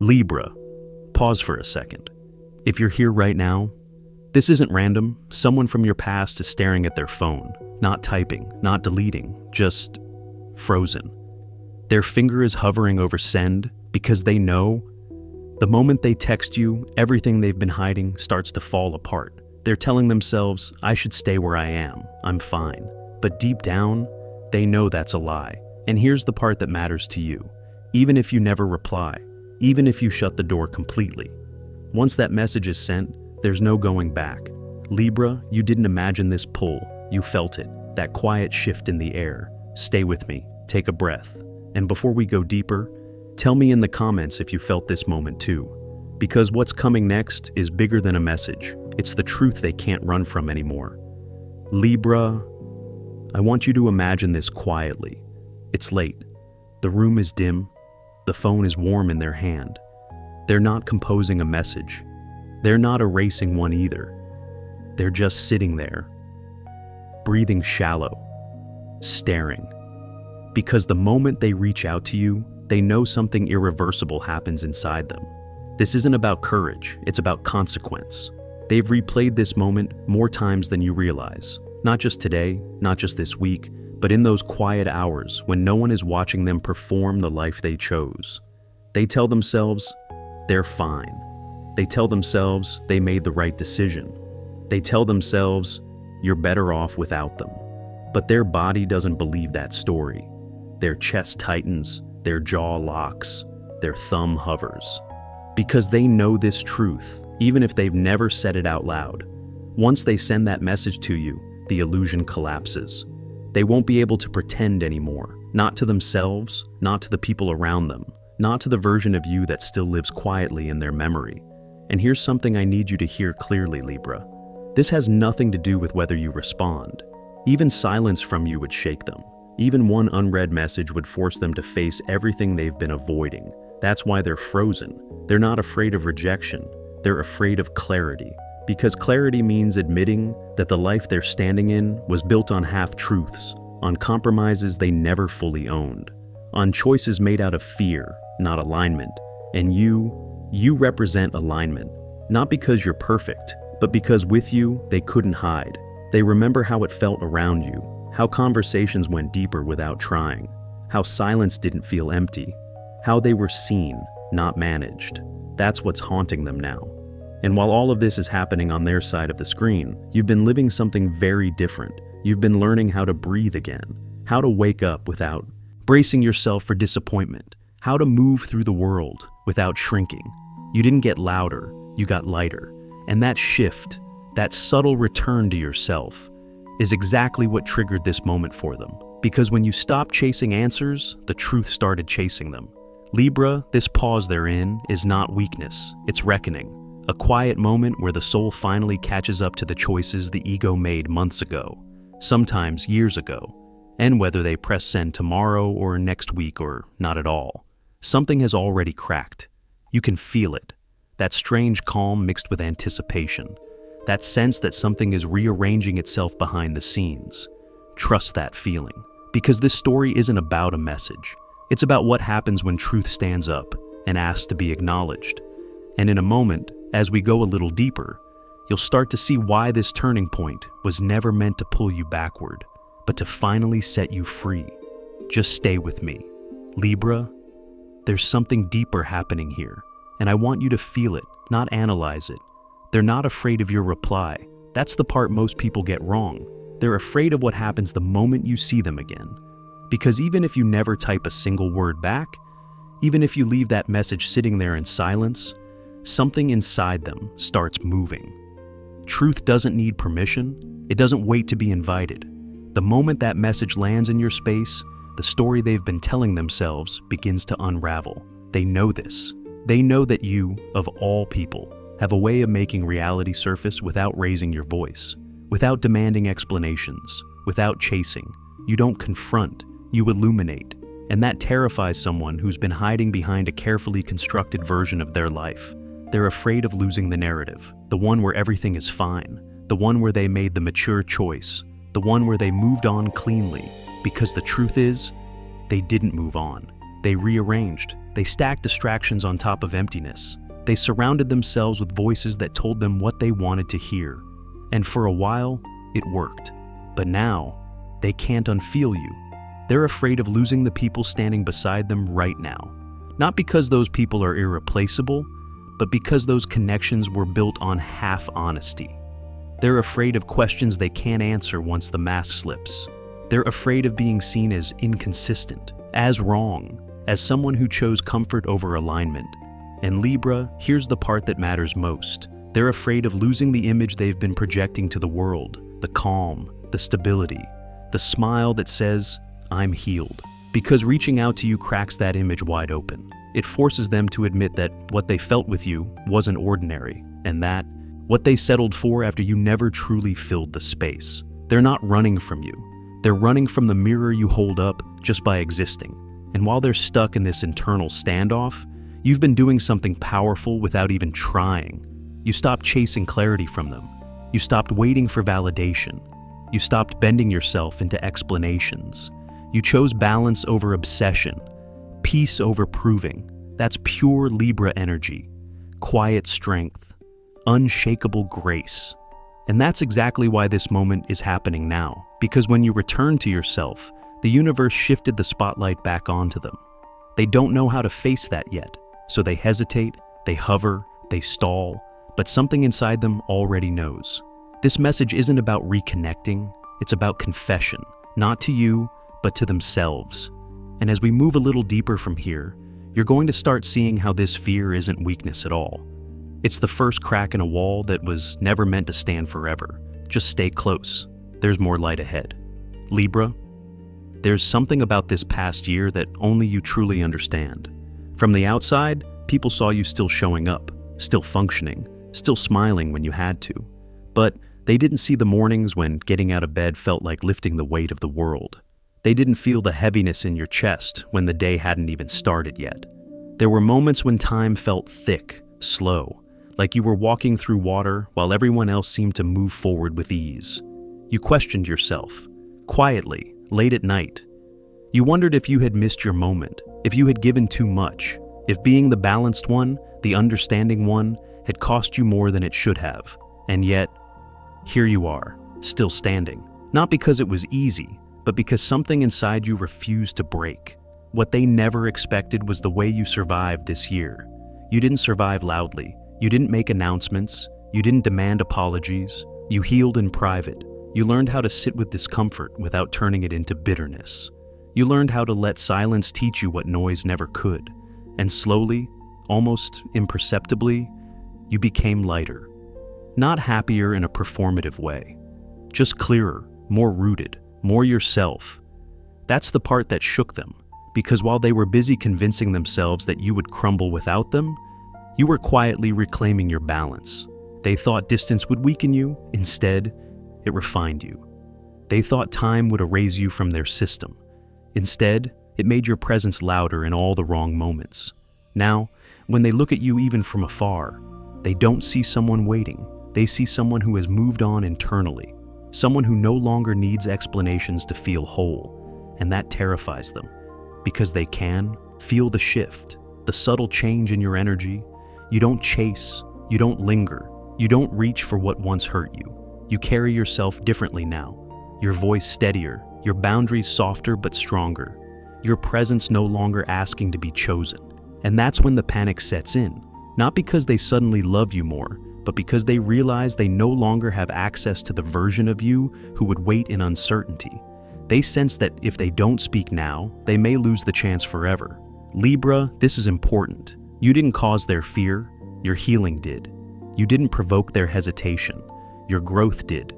Libra, pause for a second. If you're here right now, this isn't random. Someone from your past is staring at their phone, not typing, not deleting, just frozen. Their finger is hovering over send because they know the moment they text you, everything they've been hiding starts to fall apart. They're telling themselves, I should stay where I am, I'm fine. But deep down, they know that's a lie. And here's the part that matters to you. Even if you never reply, even if you shut the door completely, once that message is sent, there's no going back. Libra, you didn't imagine this pull. You felt it, that quiet shift in the air. Stay with me, take a breath. And before we go deeper, tell me in the comments if you felt this moment too. Because what's coming next is bigger than a message. It's the truth they can't run from anymore. Libra, I want you to imagine this quietly. It's late. The room is dim. The phone is warm in their hand. They're not composing a message. They're not erasing one either. They're just sitting there, breathing shallow, staring. Because the moment they reach out to you, they know something irreversible happens inside them. This isn't about courage, it's about consequence. They've replayed this moment more times than you realize. Not just today, not just this week, but in those quiet hours when no one is watching them perform the life they chose. They tell themselves they're fine. They tell themselves they made the right decision. They tell themselves you're better off without them. But their body doesn't believe that story. Their chest tightens, their jaw locks, their thumb hovers. Because they know this truth, even if they've never said it out loud. Once they send that message to you, the illusion collapses. They won't be able to pretend anymore, not to themselves, not to the people around them, not to the version of you that still lives quietly in their memory. And here's something I need you to hear clearly, Libra. This has nothing to do with whether you respond. Even silence from you would shake them. Even one unread message would force them to face everything they've been avoiding. That's why they're frozen. They're not afraid of rejection. They're afraid of clarity. Because clarity means admitting that the life they're standing in was built on half-truths, on compromises they never fully owned, on choices made out of fear, not alignment. And you represent alignment. Not because you're perfect, but because with you, they couldn't hide. They remember how it felt around you, how conversations went deeper without trying, how silence didn't feel empty, how they were seen, not managed. That's what's haunting them now. And while all of this is happening on their side of the screen, you've been living something very different. You've been learning how to breathe again, how to wake up without bracing yourself for disappointment, how to move through the world without shrinking. You didn't get louder, you got lighter. And that shift, that subtle return to yourself, is exactly what triggered this moment for them. Because when you stopped chasing answers, the truth started chasing them. Libra, this pause they're in is not weakness, it's reckoning. A quiet moment where the soul finally catches up to the choices the ego made months ago, sometimes years ago, and whether they press send tomorrow or next week or not at all. Something has already cracked. You can feel it. That strange calm mixed with anticipation. That sense that something is rearranging itself behind the scenes. Trust that feeling. Because this story isn't about a message. It's about what happens when truth stands up and asks to be acknowledged. And in a moment, as we go a little deeper, you'll start to see why this turning point was never meant to pull you backward, but to finally set you free. Just stay with me. Libra, there's something deeper happening here, and I want you to feel it, not analyze it. They're not afraid of your reply. That's the part most people get wrong. They're afraid of what happens the moment you see them again. Because even if you never type a single word back, even if you leave that message sitting there in silence, something inside them starts moving. Truth doesn't need permission. It doesn't wait to be invited. The moment that message lands in your space, the story they've been telling themselves begins to unravel. They know this. They know that you, of all people, have a way of making reality surface without raising your voice, without demanding explanations, without chasing. You don't confront, you illuminate. And that terrifies someone who's been hiding behind a carefully constructed version of their life. They're afraid of losing the narrative, the one where everything is fine, the one where they made the mature choice, the one where they moved on cleanly. Because the truth is, they didn't move on. They rearranged. They stacked distractions on top of emptiness. They surrounded themselves with voices that told them what they wanted to hear. And for a while, it worked. But now, they can't unfeel you. They're afraid of losing the people standing beside them right now. Not because those people are irreplaceable, but because those connections were built on half-honesty. They're afraid of questions they can't answer once the mask slips. They're afraid of being seen as inconsistent, as wrong, as someone who chose comfort over alignment. And Libra, here's the part that matters most. They're afraid of losing the image they've been projecting to the world, the calm, the stability, the smile that says, "I'm healed." Because reaching out to you cracks that image wide open. It forces them to admit that what they felt with you wasn't ordinary, and that what they settled for after you never truly filled the space. They're not running from you. They're running from the mirror you hold up just by existing. And while they're stuck in this internal standoff, you've been doing something powerful without even trying. You stopped chasing clarity from them. You stopped waiting for validation. You stopped bending yourself into explanations. You chose balance over obsession, peace over proving. That's pure Libra energy, quiet strength, unshakable grace. And that's exactly why this moment is happening now. Because when you return to yourself, the universe shifted the spotlight back onto them. They don't know how to face that yet, so they hesitate, they hover, they stall, but something inside them already knows. This message isn't about reconnecting, it's about confession, not to you, but to themselves. And as we move a little deeper from here, you're going to start seeing how this fear isn't weakness at all. It's the first crack in a wall that was never meant to stand forever. Just stay close. There's more light ahead. Libra, there's something about this past year that only you truly understand. From the outside, people saw you still showing up, still functioning, still smiling when you had to. But they didn't see the mornings when getting out of bed felt like lifting the weight of the world. They didn't feel the heaviness in your chest when the day hadn't even started yet. There were moments when time felt thick, slow, like you were walking through water while everyone else seemed to move forward with ease. You questioned yourself, quietly, late at night. You wondered if you had missed your moment, if you had given too much, if being the balanced one, the understanding one, had cost you more than it should have. And yet, here you are, still standing. Not because it was easy, but because something inside you refused to break. What they never expected was the way you survived this year. You didn't survive loudly. You didn't make announcements. You didn't demand apologies. You healed in private. You learned how to sit with discomfort without turning it into bitterness. You learned how to let silence teach you what noise never could. And slowly, almost imperceptibly, you became lighter. Not happier in a performative way, just clearer, more rooted, more yourself. That's the part that shook them, because while they were busy convincing themselves that you would crumble without them, you were quietly reclaiming your balance. They thought distance would weaken you. Instead, it refined you. They thought time would erase you from their system. Instead, it made your presence louder in all the wrong moments. Now, when they look at you even from afar, they don't see someone waiting. They see someone who has moved on internally, someone who no longer needs explanations to feel whole, and that terrifies them, because they can feel the shift, the subtle change in your energy. You don't chase, you don't linger, you don't reach for what once hurt you. You carry yourself differently now, your voice steadier, your boundaries softer but stronger, your presence no longer asking to be chosen. And that's when the panic sets in, not because they suddenly love you more, but because they realize they no longer have access to the version of you who would wait in uncertainty. They sense that if they don't speak now, they may lose the chance forever. Libra, this is important. You didn't cause their fear, your healing did. You didn't provoke their hesitation, your growth did.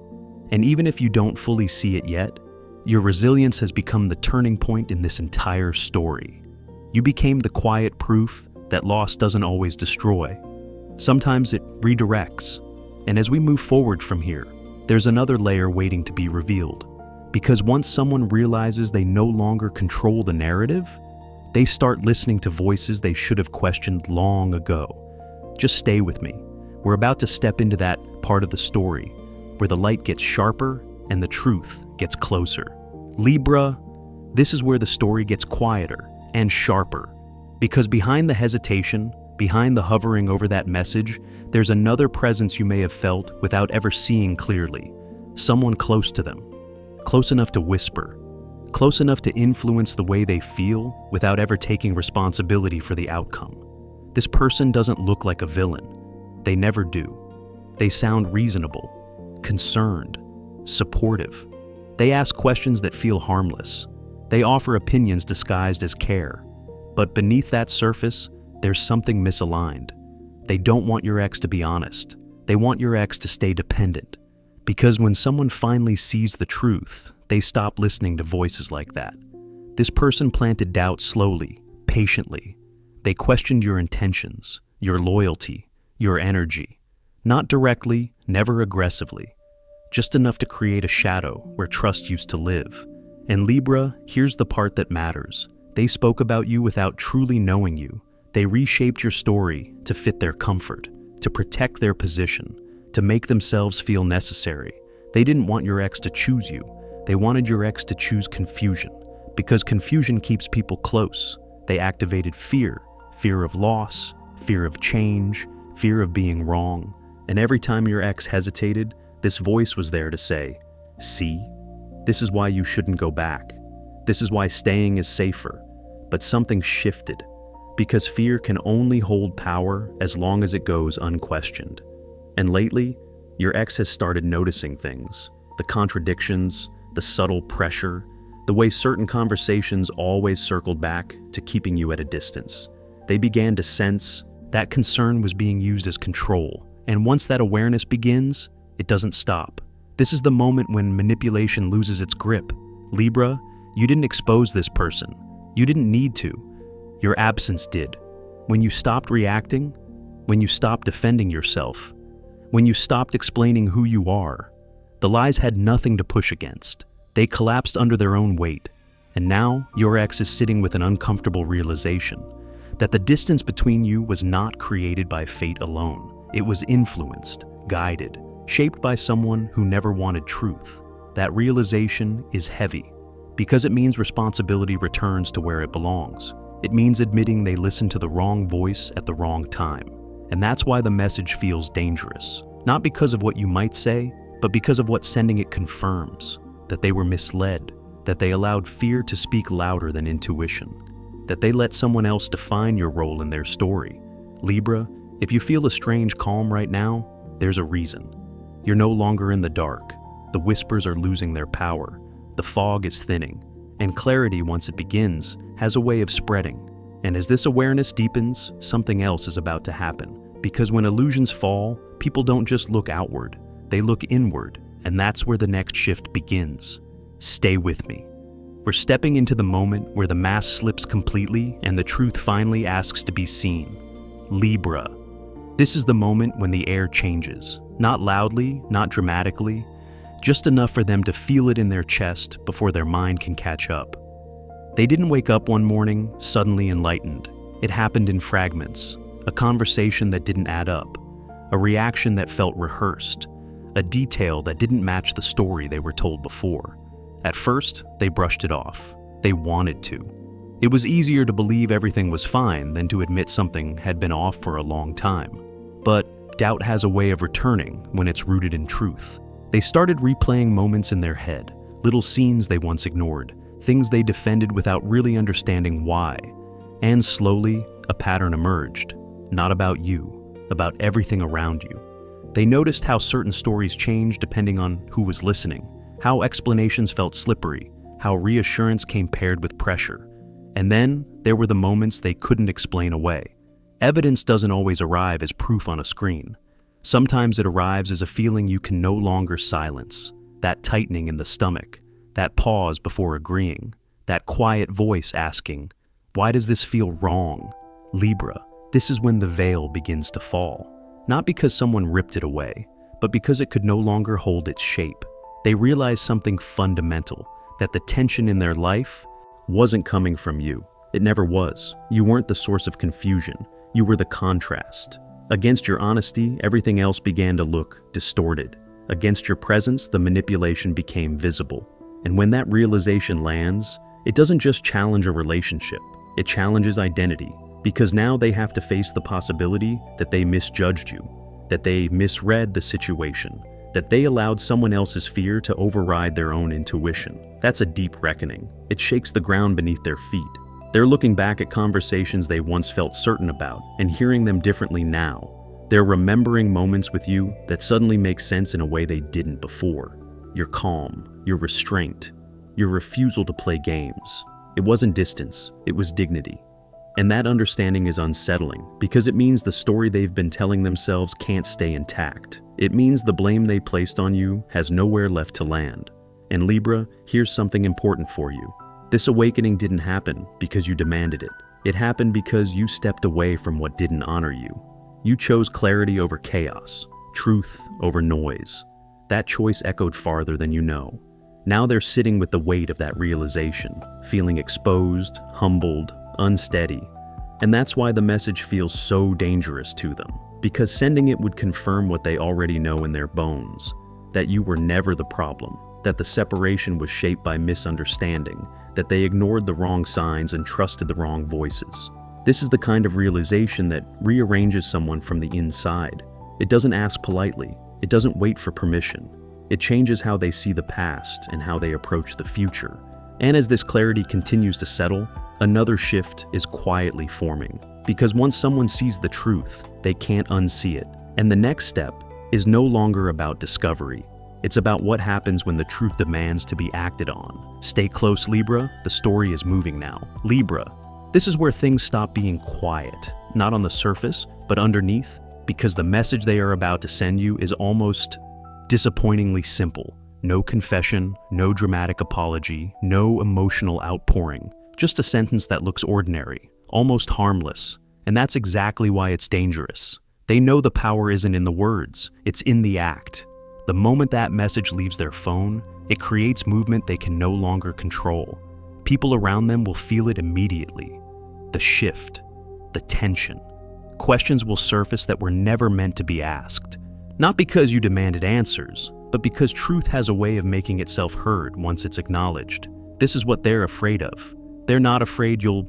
And even if you don't fully see it yet, your resilience has become the turning point in this entire story. You became the quiet proof that loss doesn't always destroy. Sometimes it redirects. And as we move forward from here, there's another layer waiting to be revealed. Because once someone realizes they no longer control the narrative, they start listening to voices they should have questioned long ago. Just stay with me. We're about to step into that part of the story where the light gets sharper and the truth gets closer. Libra, this is where the story gets quieter and sharper. Because behind the hesitation, behind the hovering over that message, there's another presence you may have felt without ever seeing clearly. Someone close to them, close enough to whisper, close enough to influence the way they feel without ever taking responsibility for the outcome. This person doesn't look like a villain. They never do. They sound reasonable, concerned, supportive. They ask questions that feel harmless. They offer opinions disguised as care. But beneath that surface, there's something misaligned. They don't want your ex to be honest. They want your ex to stay dependent. Because when someone finally sees the truth, they stop listening to voices like that. This person planted doubt slowly, patiently. They questioned your intentions, your loyalty, your energy. Not directly, never aggressively. Just enough to create a shadow where trust used to live. And Libra, here's the part that matters. They spoke about you without truly knowing you. They reshaped your story to fit their comfort, to protect their position, to make themselves feel necessary. They didn't want your ex to choose you. They wanted your ex to choose confusion, because confusion keeps people close. They activated fear, fear of loss, fear of change, fear of being wrong. And every time your ex hesitated, this voice was there to say, "See, this is why you shouldn't go back. This is why staying is safer." But something shifted, because fear can only hold power as long as it goes unquestioned. And lately, your ex has started noticing things, the contradictions, the subtle pressure, the way certain conversations always circled back to keeping you at a distance. They began to sense that concern was being used as control, and once that awareness begins, it doesn't stop. This is the moment when manipulation loses its grip. Libra, you didn't expose this person. You didn't need to. Your absence did. When you stopped reacting, when you stopped defending yourself, when you stopped explaining who you are, the lies had nothing to push against. They collapsed under their own weight. And now your ex is sitting with an uncomfortable realization that the distance between you was not created by fate alone. It was influenced, guided, shaped by someone who never wanted truth. That realization is heavy, because it means responsibility returns to where it belongs. It means admitting they listened to the wrong voice at the wrong time. And that's why the message feels dangerous. Not because of what you might say, but because of what sending it confirms. That they were misled, that they allowed fear to speak louder than intuition, that they let someone else define your role in their story. Libra, if you feel a strange calm right now, there's a reason. You're no longer in the dark. The whispers are losing their power. The fog is thinning, and clarity, once it begins, has a way of spreading. And as this awareness deepens, something else is about to happen. Because when illusions fall, people don't just look outward, they look inward, and that's where the next shift begins. Stay with me. We're stepping into the moment where the mask slips completely and the truth finally asks to be seen. Libra. This is the moment when the air changes. Not loudly, not dramatically, just enough for them to feel it in their chest before their mind can catch up. They didn't wake up one morning suddenly enlightened. It happened in fragments, a conversation that didn't add up, a reaction that felt rehearsed, a detail that didn't match the story they were told before. At first, they brushed it off. They wanted to. It was easier to believe everything was fine than to admit something had been off for a long time. But doubt has a way of returning when it's rooted in truth. They started replaying moments in their head, little scenes they once ignored, things they defended without really understanding why. And slowly, a pattern emerged. Not about you, about everything around you. They noticed how certain stories changed depending on who was listening, how explanations felt slippery, how reassurance came paired with pressure. And then, there were the moments they couldn't explain away. Evidence doesn't always arrive as proof on a screen. Sometimes it arrives as a feeling you can no longer silence, that tightening in the stomach, that pause before agreeing, that quiet voice asking, "Why does this feel wrong?" Libra, this is when the veil begins to fall. Not because someone ripped it away, but because it could no longer hold its shape. They realized something fundamental, that the tension in their life wasn't coming from you. It never was. You weren't the source of confusion. You were the contrast. Against your honesty, everything else began to look distorted. Against your presence, the manipulation became visible. And when that realization lands, it doesn't just challenge a relationship, it challenges identity. because now they have to face the possibility that they misjudged you, that they misread the situation, that they allowed someone else's fear to override their own intuition. That's a deep reckoning. It shakes the ground beneath their feet. They're looking back at conversations they once felt certain about and hearing them differently now. They're remembering moments with you that suddenly make sense in a way they didn't before. Your calm, your restraint, your refusal to play games. It wasn't distance, it was dignity. And that understanding is unsettling because it means the story they've been telling themselves can't stay intact. It means the blame they placed on you has nowhere left to land. And Libra, here's something important for you. This awakening didn't happen because you demanded it. It happened because you stepped away from what didn't honor you. You chose clarity over chaos, truth over noise. That choice echoed farther than you know. Now they're sitting with the weight of that realization, feeling exposed, humbled, unsteady. And that's why the message feels so dangerous to them, because sending it would confirm what they already know in their bones, that you were never the problem, that the separation was shaped by misunderstanding, that they ignored the wrong signs and trusted the wrong voices. This is the kind of realization that rearranges someone from the inside. It doesn't ask politely. It doesn't wait for permission. It changes how they see the past and how they approach the future. And as this clarity continues to settle, another shift is quietly forming. Because once someone sees the truth, they can't unsee it. And the next step is no longer about discovery. It's about what happens when the truth demands to be acted on. Stay close, Libra. The story is moving now. Libra, this is where things stop being quiet, not on the surface, but underneath, because the message they are about to send you is almost disappointingly simple. No confession, no dramatic apology, no emotional outpouring. Just a sentence that looks ordinary, almost harmless. And that's exactly why it's dangerous. They know the power isn't in the words, it's in the act. The moment that message leaves their phone, it creates movement they can no longer control. People around them will feel it immediately. The shift, the tension. Questions will surface that were never meant to be asked. Not because you demanded answers, but because truth has a way of making itself heard once it's acknowledged. This is what they're afraid of. They're not afraid you'll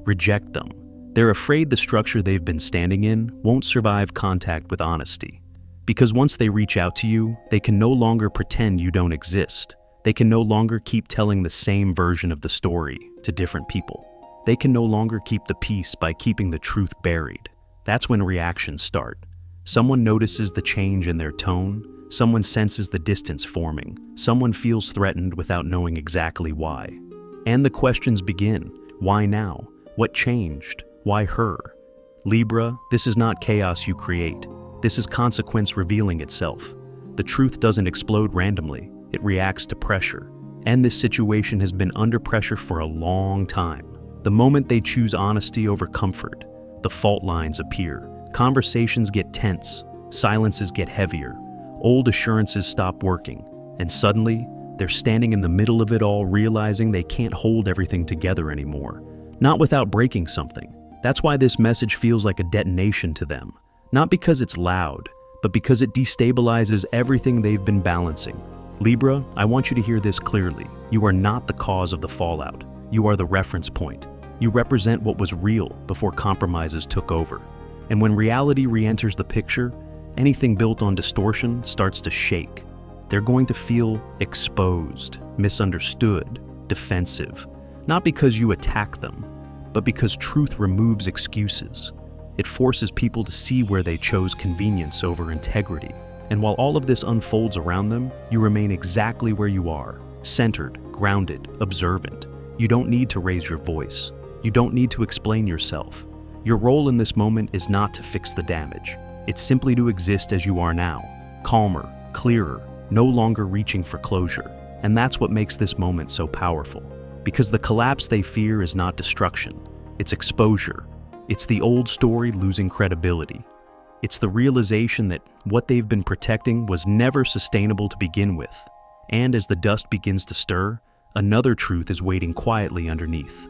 reject them. They're afraid the structure they've been standing in won't survive contact with honesty. Because once they reach out to you, they can no longer pretend you don't exist. They can no longer keep telling the same version of the story to different people. They can no longer keep the peace by keeping the truth buried. That's when reactions start. Someone notices the change in their tone. Someone senses the distance forming. Someone feels threatened without knowing exactly why. And the questions begin. Why now? What changed? Why her? Libra, this is not chaos you create. This is consequence revealing itself. The truth doesn't explode randomly. It reacts to pressure. And this situation has been under pressure for a long time. The moment they choose honesty over comfort, the fault lines appear. Conversations get tense. Silences get heavier. Old assurances stop working. And suddenly, they're standing in the middle of it all, realizing they can't hold everything together anymore. Not without breaking something. That's why this message feels like a detonation to them. Not because it's loud, but because it destabilizes everything they've been balancing. Libra, I want you to hear this clearly. You are not the cause of the fallout. You are the reference point. You represent what was real before compromises took over. And when reality re-enters the picture, anything built on distortion starts to shake. They're going to feel exposed, misunderstood, defensive. Not because you attack them, but because truth removes excuses. It forces people to see where they chose convenience over integrity. And while all of this unfolds around them, you remain exactly where you are, centered, grounded, observant. You don't need to raise your voice. You don't need to explain yourself. Your role in this moment is not to fix the damage. It's simply to exist as you are now, calmer, clearer, no longer reaching for closure. And that's what makes this moment so powerful. Because the collapse they fear is not destruction, it's exposure. It's the old story losing credibility. It's the realization that what they've been protecting was never sustainable to begin with. And as the dust begins to stir, another truth is waiting quietly underneath.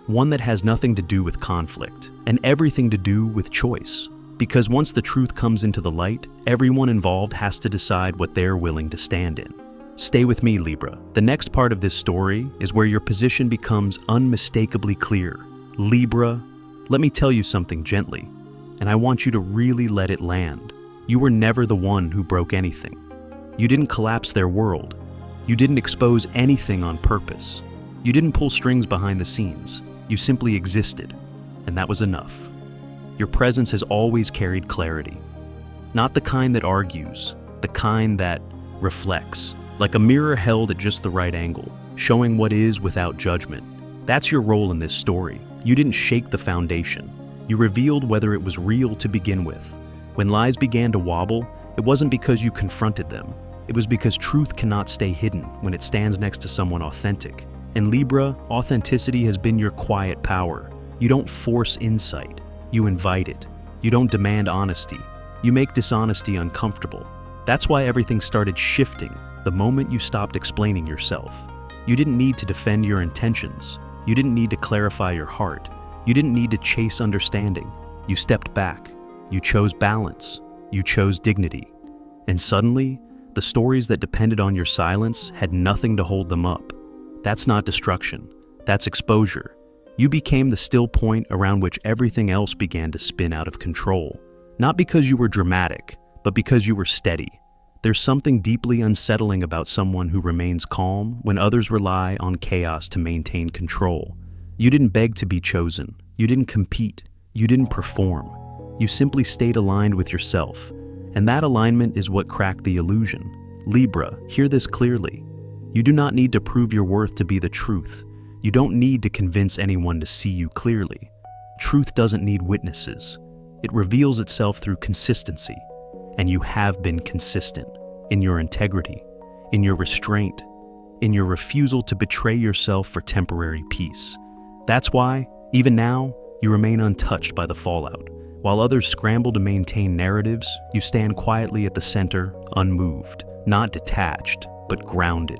One that has nothing to do with conflict, and everything to do with choice. Because once the truth comes into the light, everyone involved has to decide what they're willing to stand in. Stay with me, Libra. The next part of this story is where your position becomes unmistakably clear. Libra, let me tell you something gently, and I want you to really let it land. You were never the one who broke anything. You didn't collapse their world. You didn't expose anything on purpose. You didn't pull strings behind the scenes. You simply existed, and that was enough. Your presence has always carried clarity. Not the kind that argues, the kind that reflects, like a mirror held at just the right angle, showing what is without judgment. That's your role in this story. You didn't shake the foundation. You revealed whether it was real to begin with. When lies began to wobble, it wasn't because you confronted them. It was because truth cannot stay hidden when it stands next to someone authentic. In Libra, authenticity has been your quiet power. You don't force insight. You invite it. You don't demand honesty. You make dishonesty uncomfortable. That's why everything started shifting the moment you stopped explaining yourself. You didn't need to defend your intentions. You didn't need to clarify your heart. You didn't need to chase understanding. You stepped back. You chose balance. You chose dignity. And suddenly, the stories that depended on your silence had nothing to hold them up. That's not destruction. That's exposure. You became the still point around which everything else began to spin out of control. Not because you were dramatic, but because you were steady. There's something deeply unsettling about someone who remains calm when others rely on chaos to maintain control. You didn't beg to be chosen. You didn't compete. You didn't perform. You simply stayed aligned with yourself. And that alignment is what cracked the illusion. Libra, hear this clearly. You do not need to prove your worth to be the truth. You don't need to convince anyone to see you clearly. Truth doesn't need witnesses. It reveals itself through consistency. And you have been consistent in your integrity, in your restraint, in your refusal to betray yourself for temporary peace. That's why, even now, you remain untouched by the fallout. While others scramble to maintain narratives, you stand quietly at the center, unmoved, not detached, but grounded.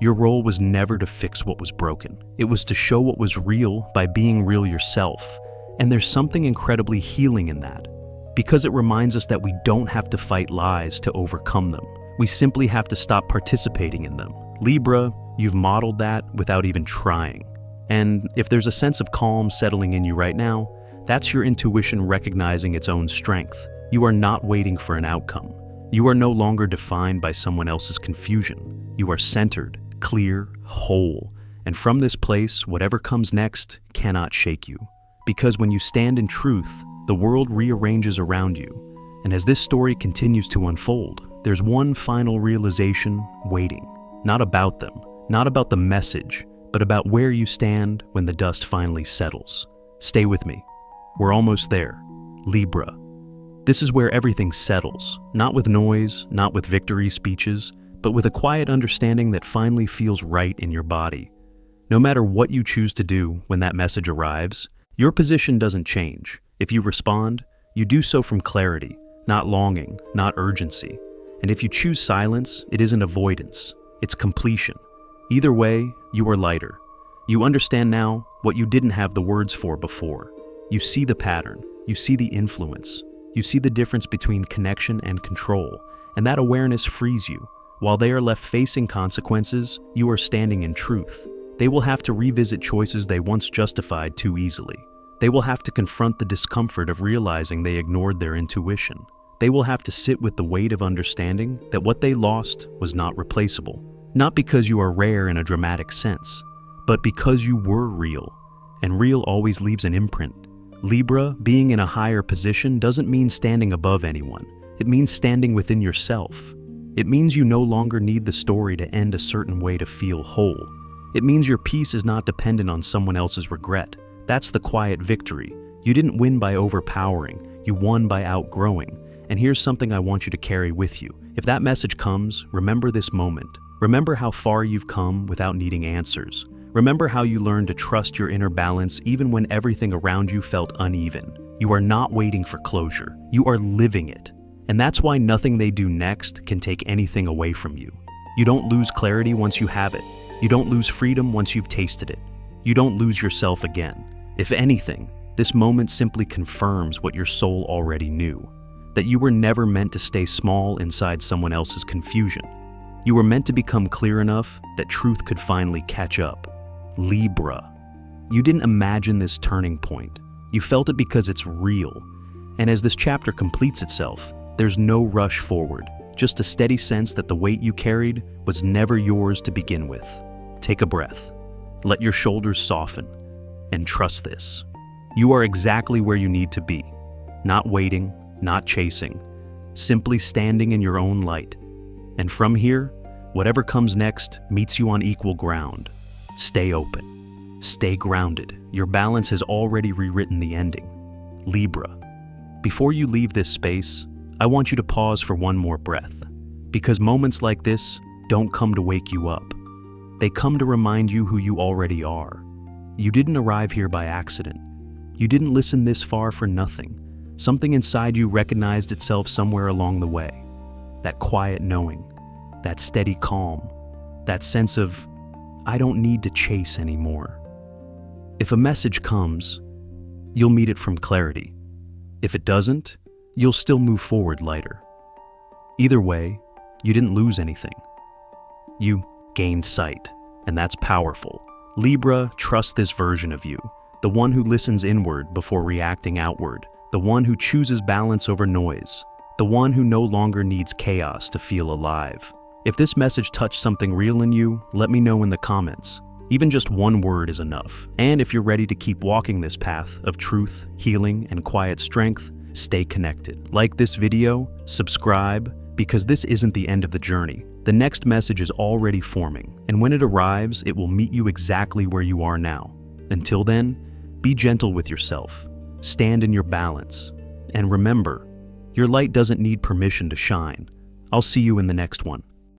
Your role was never to fix what was broken. It was to show what was real by being real yourself. And there's something incredibly healing in that, because it reminds us that we don't have to fight lies to overcome them. We simply have to stop participating in them. Libra, you've modeled that without even trying. And if there's a sense of calm settling in you right now, that's your intuition recognizing its own strength. You are not waiting for an outcome. You are no longer defined by someone else's confusion. You are centered, clear, whole. And from this place, whatever comes next cannot shake you. Because when you stand in truth, the world rearranges around you. And as this story continues to unfold, there's one final realization waiting. Not about them, not about the message, but about where you stand when the dust finally settles. Stay with me. We're almost there. Libra. This is where everything settles, not with noise, not with victory speeches, but with a quiet understanding that finally feels right in your body. No matter what you choose to do when that message arrives, your position doesn't change. If you respond, you do so from clarity, not longing, not urgency. And if you choose silence, it isn't avoidance, it's completion. Either way, you are lighter. You understand now what you didn't have the words for before. You see the pattern, you see the influence, you see the difference between connection and control, and that awareness frees you. While they are left facing consequences, you are standing in truth. They will have to revisit choices they once justified too easily. They will have to confront the discomfort of realizing they ignored their intuition. They will have to sit with the weight of understanding that what they lost was not replaceable. Not because you are rare in a dramatic sense, but because you were real. And real always leaves an imprint. Libra, being in a higher position doesn't mean standing above anyone. It means standing within yourself. It means you no longer need the story to end a certain way to feel whole. It means your peace is not dependent on someone else's regret. That's the quiet victory. You didn't win by overpowering. You won by outgrowing. And here's something I want you to carry with you. If that message comes, remember this moment. Remember how far you've come without needing answers. Remember how you learned to trust your inner balance even when everything around you felt uneven. You are not waiting for closure. You are living it. And that's why nothing they do next can take anything away from you. You don't lose clarity once you have it. You don't lose freedom once you've tasted it. You don't lose yourself again. If anything, this moment simply confirms what your soul already knew, that you were never meant to stay small inside someone else's confusion. You were meant to become clear enough that truth could finally catch up. Libra. You didn't imagine this turning point. You felt it because it's real. And as this chapter completes itself, there's no rush forward, just a steady sense that the weight you carried was never yours to begin with. Take a breath. Let your shoulders soften. And trust this. You are exactly where you need to be. Not waiting, not chasing. Simply standing in your own light. And from here, whatever comes next meets you on equal ground. Stay open. Stay grounded. Your balance has already rewritten the ending. Libra. Before you leave this space, I want you to pause for one more breath. Because moments like this don't come to wake you up. They come to remind you who you already are. You didn't arrive here by accident. You didn't listen this far for nothing. Something inside you recognized itself somewhere along the way. That quiet knowing, that steady calm, that sense of, I don't need to chase anymore. If a message comes, you'll meet it from clarity. If it doesn't, you'll still move forward lighter. Either way, you didn't lose anything. You gained sight, and that's powerful. Libra, trust this version of you, the one who listens inward before reacting outward, the one who chooses balance over noise, the one who no longer needs chaos to feel alive. If this message touched something real in you, let me know in the comments. Even just one word is enough. And if you're ready to keep walking this path of truth, healing, and quiet strength, stay connected. Like this video, subscribe, because this isn't the end of the journey. The next message is already forming, and when it arrives, it will meet you exactly where you are now. Until then, be gentle with yourself, stand in your balance, and remember, your light doesn't need permission to shine. I'll see you in the next one.